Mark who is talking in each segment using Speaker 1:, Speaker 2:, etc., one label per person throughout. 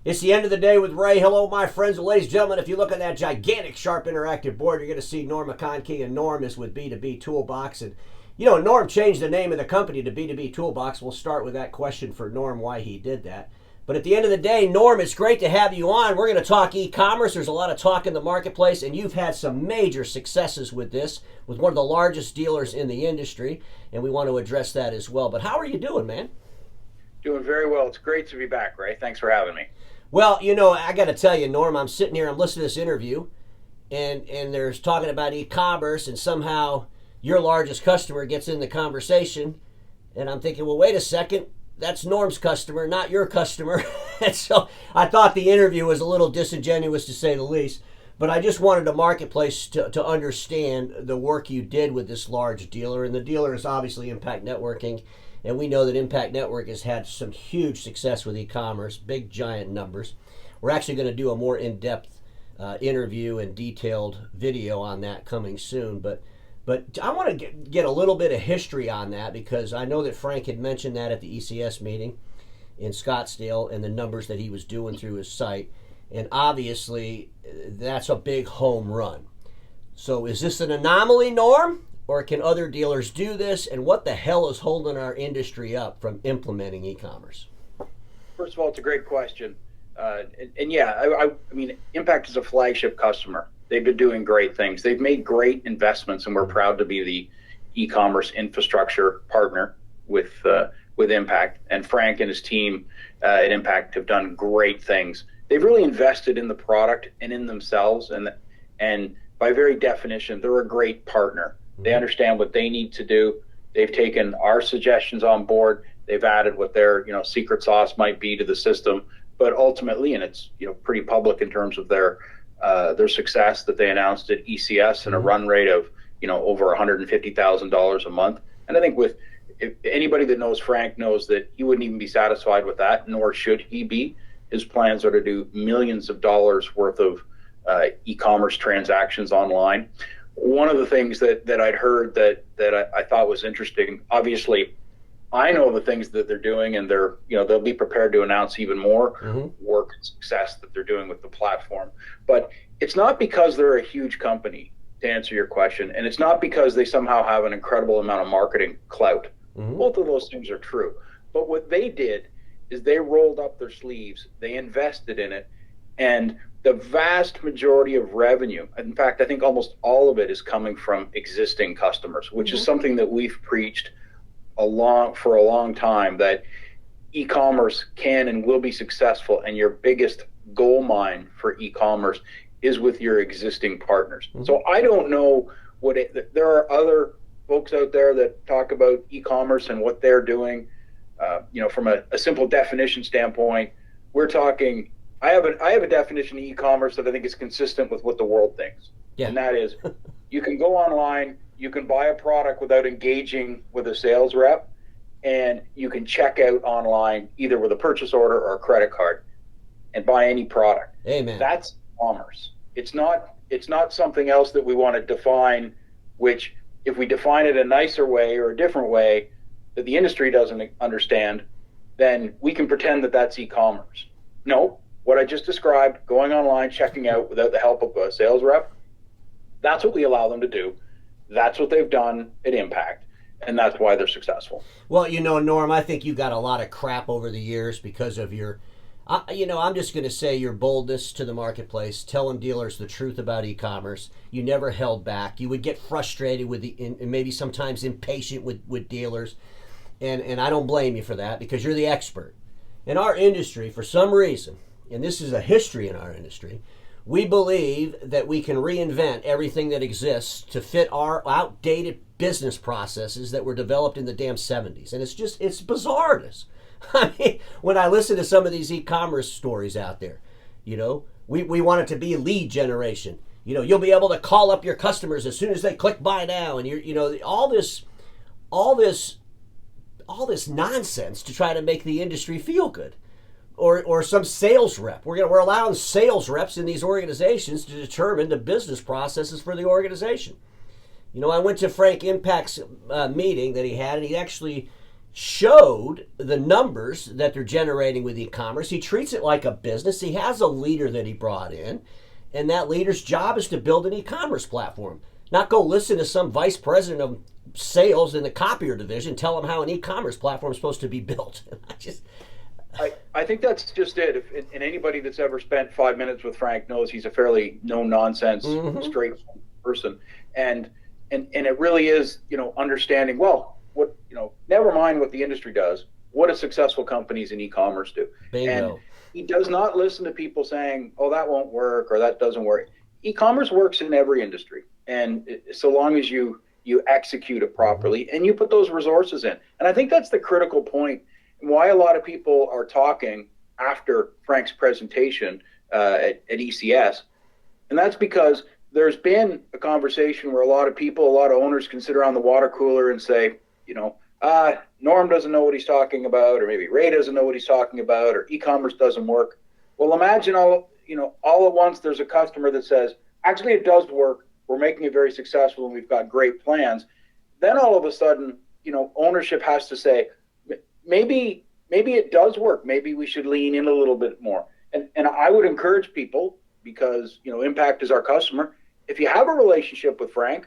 Speaker 1: It's the end of the day with Ray. Hello, my friends and ladies and gentlemen. If you look at that gigantic, sharp, interactive board, you're going to see Norm McConkey, and Norm is with B2B Toolbox. And, you know, Norm changed the name of the company to B2B Toolbox. We'll start with that question for Norm, why he did that. But at the end of the day, Norm, it's great to have you on. We're going to talk e-commerce. There's a lot of talk in the marketplace, and you've had some major successes with this, with one of the largest dealers in the industry, and we want to address that as well. But how are you doing, man?
Speaker 2: Doing very well. It's great to be back, Ray. Thanks for having me.
Speaker 1: Well, you know, I got to tell you, Norm, I'm sitting here, I'm listening to this interview, and there's talking about e-commerce, and somehow your largest customer gets in the conversation, and I'm thinking, well, wait a second, that's Norm's customer, not your customer. And so I thought the interview was a little disingenuous, to say the least, but I just wanted the marketplace to understand the work you did with this large dealer, and the dealer is obviously Impact Networking. And we know that Impact Network has had some huge success with e-commerce, big giant numbers. We're actually going to do a more in-depth interview and detailed video on that coming soon. But I want to get a little bit of history on that, because I know that Frank had mentioned that at the ECS meeting in Scottsdale and the numbers that he was doing through his site. And obviously, that's a big home run. So is this an anomaly, Norm? Or can other dealers do this? And what the hell is holding our industry up from implementing e-commerce?
Speaker 2: First of all, it's a great question. I mean, Impact is a flagship customer. They've been doing great things. They've made great investments, and we're proud to be the e-commerce infrastructure partner with Impact. And Frank and his team at Impact have done great things. They've really invested in the product and in themselves, and by very definition, they're a great partner. They understand what they need to do. They've taken our suggestions on board. They've added what their secret sauce might be to the system. But ultimately, and it's pretty public in terms of their success that they announced at ECS and a run rate of over $150,000 a month. And I think if anybody that knows Frank knows that he wouldn't even be satisfied with that, nor should he be. His plans are to do millions of dollars worth of e-commerce transactions online. One of the things that I'd heard that I thought was interesting, obviously, I know the things that they're doing, and they'll be prepared to announce even more work and success that they're doing with the platform. But it's not because they're a huge company, to answer your question, and it's not because they somehow have an incredible amount of marketing clout. Both of those things are true. But what they did is they rolled up their sleeves, they invested in it, and the vast majority of revenue, in fact, I think almost all of it, is coming from existing customers, which is something that we've preached for a long time, that e-commerce can and will be successful, and your biggest gold mine for e-commerce is with your existing partners. So I don't know there are other folks out there that talk about e-commerce and what they're doing. From a simple definition standpoint, we're talking. I have a definition of e-commerce that I think is consistent with what the world thinks. Yeah. And that is, you can go online, you can buy a product without engaging with a sales rep, and you can check out online either with a purchase order or a credit card and buy any product.
Speaker 1: Amen.
Speaker 2: That's commerce. It's not something else that we want to define, which if we define it a nicer way or a different way that the industry doesn't understand, then we can pretend that that's e-commerce. No. What I just described, going online, checking out without the help of a sales rep, that's what we allow them to do. That's what they've done at Impact, and that's why they're successful.
Speaker 1: Well, Norm, I think you got a lot of crap over the years because of your, I'm just going to say your boldness to the marketplace, telling dealers the truth about e-commerce. You never held back. You would get frustrated with and maybe sometimes impatient with dealers, and I don't blame you for that, because you're the expert. In our industry, for some reason, and this is a history in our industry, we believe that we can reinvent everything that exists to fit our outdated business processes that were developed in the damn 70s. And it's bizarreness. I mean, when I listen to some of these e-commerce stories out there, we want it to be lead generation. You'll be able to call up your customers as soon as they click buy now, and all this nonsense to try to make the industry feel good. Or some sales rep. We're allowing sales reps in these organizations to determine the business processes for the organization. I went to Frank Impact's meeting that he had, and he actually showed the numbers that they're generating with e-commerce. He treats it like a business. He has a leader that he brought in, and that leader's job is to build an e-commerce platform, not go listen to some vice president of sales in the copier division tell him how an e-commerce platform is supposed to be built.
Speaker 2: I think that's just it. And anybody that's ever spent 5 minutes with Frank knows he's a fairly no nonsense, straight person. And it really is, understanding, well, what, never mind what the industry does, what do successful companies in e-commerce do?
Speaker 1: Bingo.
Speaker 2: And he does not listen to people saying, oh, that won't work or that doesn't work. E-commerce works in every industry. And so long as you execute it properly and you put those resources in. And I think that's the critical point, why a lot of people are talking after Frank's presentation at ECS. And that's because there's been a conversation where a lot of people, a lot of owners can sit around the water cooler and say, Norm doesn't know what he's talking about, or maybe Ray doesn't know what he's talking about, or e-commerce doesn't work. Well, imagine all at once there's a customer that says, actually, it does work. We're making it very successful and we've got great plans. Then all of a sudden, ownership has to say, maybe it does work. Maybe we should lean in a little bit more. And I would encourage people, because, Impact is our customer. If you have a relationship with Frank,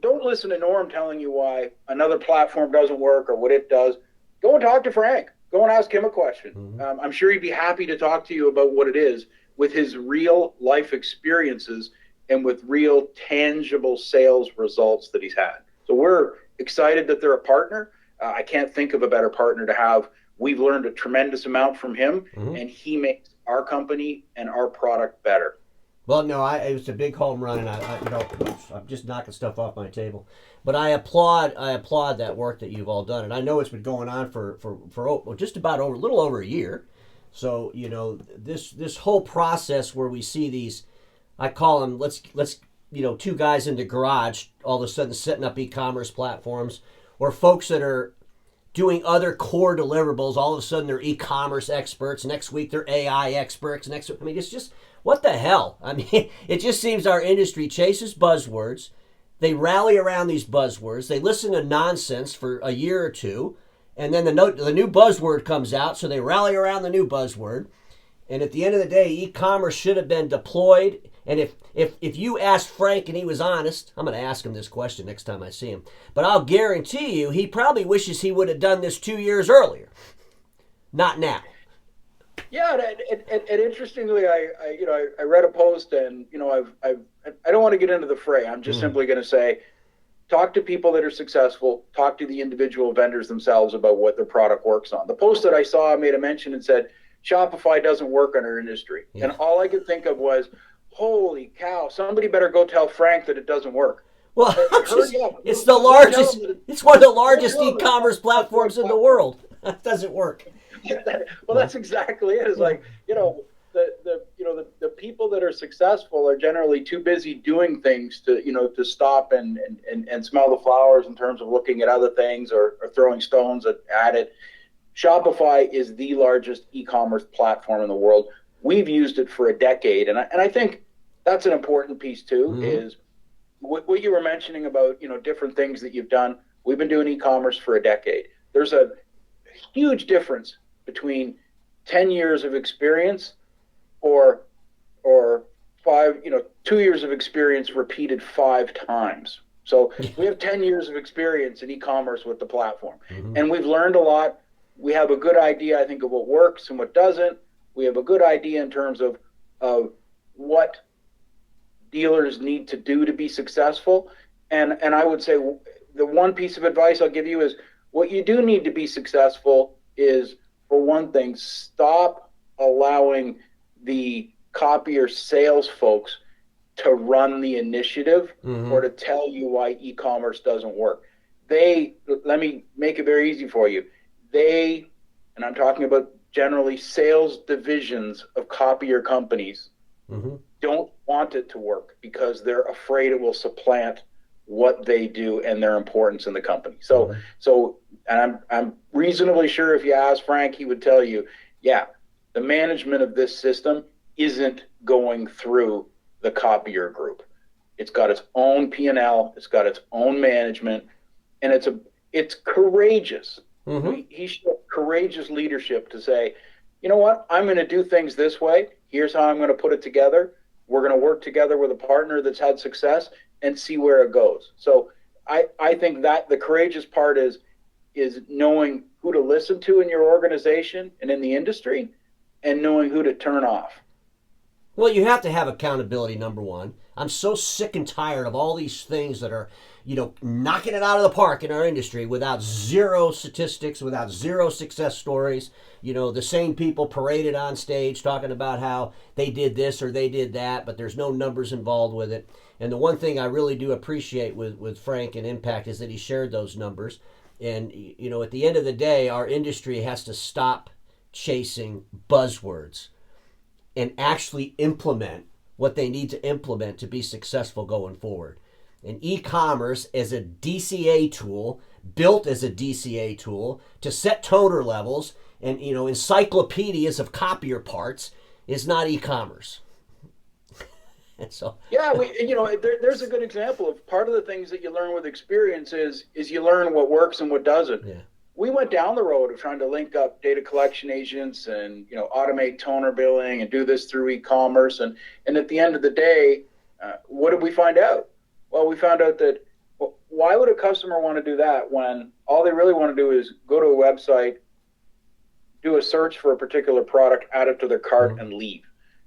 Speaker 2: don't listen to Norm telling you why another platform doesn't work or what it does. Go and talk to Frank. Go and ask him a question. I'm sure he'd be happy to talk to you about what it is with his real life experiences and with real tangible sales results that he's had. So we're excited that they're a partner. I can't think of a better partner to have. We've learned a tremendous amount from him, and he makes our company and our product better.
Speaker 1: Well, no, it was a big home run, and I'm just knocking stuff off my table. But I applaud that work that you've all done, and I know it's been going on for just about a little over a year. So this whole process where we see these, I call them let's two guys in the garage all of a sudden setting up e-commerce platforms, or folks that are doing other core deliverables. All of a sudden they're e-commerce experts. Next week they're AI experts. It's just, what the hell? It just seems our industry chases buzzwords. They rally around these buzzwords. They listen to nonsense for a year or two, and then the new buzzword comes out, so they rally around the new buzzword. And at the end of the day, e-commerce should have been deployed. And if you asked Frank and he was honest, I'm going to ask him this question next time I see him, but I'll guarantee you he probably wishes he would have done this 2 years earlier, not now.
Speaker 2: Yeah, and interestingly, I read a post, and I don't want to get into the fray. I'm just simply going to say, talk to people that are successful. Talk to the individual vendors themselves about what their product works on. The post that I saw made a mention and said Shopify doesn't work in our industry, and all I could think of was, holy cow! Somebody better go tell Frank that it doesn't work.
Speaker 1: Well, it's the largest. It's one of the largest e-commerce platforms in the world. That doesn't work.
Speaker 2: Well, that's exactly it. It's like, the people that are successful are generally too busy doing things to stop and smell the flowers in terms of looking at other things or throwing stones at it. Shopify is the largest e-commerce platform in the world. We've used it for a decade, and I think that's an important piece too. Is what you were mentioning about different things that you've done. We've been doing e-commerce for a decade. There's a huge difference between 10 years of experience or 2 years of experience repeated 5 times. So we have 10 years of experience in e-commerce with the platform, and we've learned a lot. We have a good idea, I think, of what works and what doesn't. We have a good idea in terms of what dealers need to do to be successful. And I would say the one piece of advice I'll give you is, what you do need to be successful is, for one thing, stop allowing the copier sales folks to run the initiative or to tell you why e-commerce doesn't work. Let me make it very easy for you. And I'm talking about generally sales divisions of copier companies, don't want it to work because they're afraid it will supplant what they do and their importance in the company. So and I'm reasonably sure if you ask Frank, he would tell you, yeah, the management of this system isn't going through the copier group. It's got its own P&L, it's got its own management, and it's courageous.
Speaker 1: Mm-hmm.
Speaker 2: He showed courageous leadership to say, you know what, I'm going to do things this way. Here's how I'm going to put it together. We're going to work together with a partner that's had success and see where it goes. So I think that the courageous part is knowing who to listen to in your organization and in the industry, and knowing who to turn off.
Speaker 1: Well, you have to have accountability, number one. I'm so sick and tired of all these things that are, knocking it out of the park in our industry without zero statistics, without zero success stories. The same people paraded on stage talking about how they did this or they did that, but there's no numbers involved with it. And the one thing I really do appreciate with Frank and Impact is that he shared those numbers. And, at the end of the day, our industry has to stop chasing buzzwords and actually implement what they need to implement to be successful going forward. And e-commerce as a DCA tool, built as a DCA tool to set toner levels and encyclopedias of copier parts, is not e-commerce. And so
Speaker 2: yeah, there's a good example of part of the things that you learn with experience is you learn what works and what doesn't.
Speaker 1: Yeah.
Speaker 2: We went down the road of trying to link up data collection agents and automate toner billing and do this through e-commerce, and at the end of the day, what did we find out? Well, we found out that why would a customer want to do that when all they really want to do is go to a website, do a search for a particular product, add it to their cart, and leave?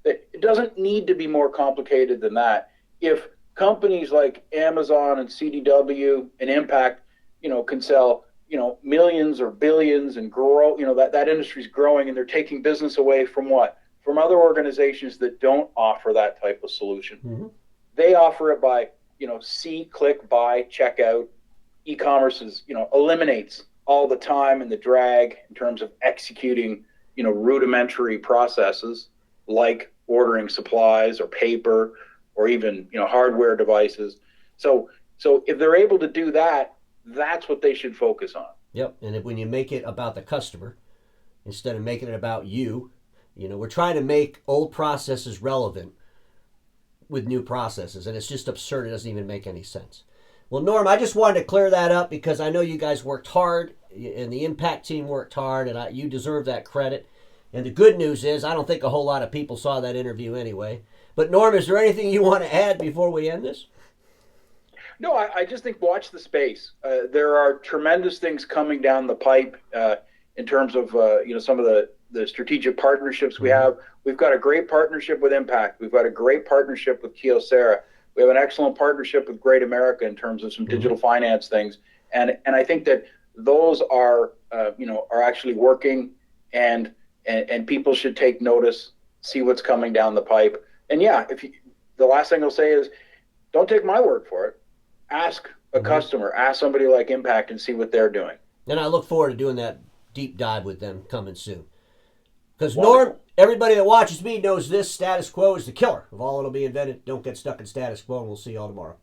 Speaker 2: It doesn't need to be more complicated than that. If companies like Amazon and CDW and Impact, can sell millions or billions and grow, that industry's growing, and they're taking business away from what? From other organizations that don't offer that type of solution.
Speaker 1: Mm-hmm.
Speaker 2: They offer it by, see, click, buy, checkout. E-commerce eliminates all the time and the drag in terms of executing, rudimentary processes like ordering supplies or paper or even, hardware devices. So if they're able to do that, that's what they should focus on.
Speaker 1: Yep. And when you make it about the customer instead of making it about you, we're trying to make old processes relevant with new processes, and it's just absurd. It doesn't even make any sense. Well, Norm, I just wanted to clear that up because I know you guys worked hard and the Impact team worked hard, and you deserve that credit. And the good news is I don't think a whole lot of people saw that interview anyway. But Norm, is there anything you want to add before we end this?
Speaker 2: No, I just think watch the space. There are tremendous things coming down the pipe in terms of some of the strategic partnerships we have. We've got a great partnership with Impact. We've got a great partnership with Kyocera. We have an excellent partnership with Great America in terms of some digital finance things. And I think that those are actually working, and people should take notice, see what's coming down the pipe. And yeah, the last thing I'll say is, don't take my word for it. Ask a customer, ask somebody like Impact, and see what they're doing.
Speaker 1: And I look forward to doing that deep dive with them coming soon. Because Norm, everybody that watches me knows this: status quo is the killer of all that'll be invented. Don't get stuck in status quo, and we'll see you all tomorrow.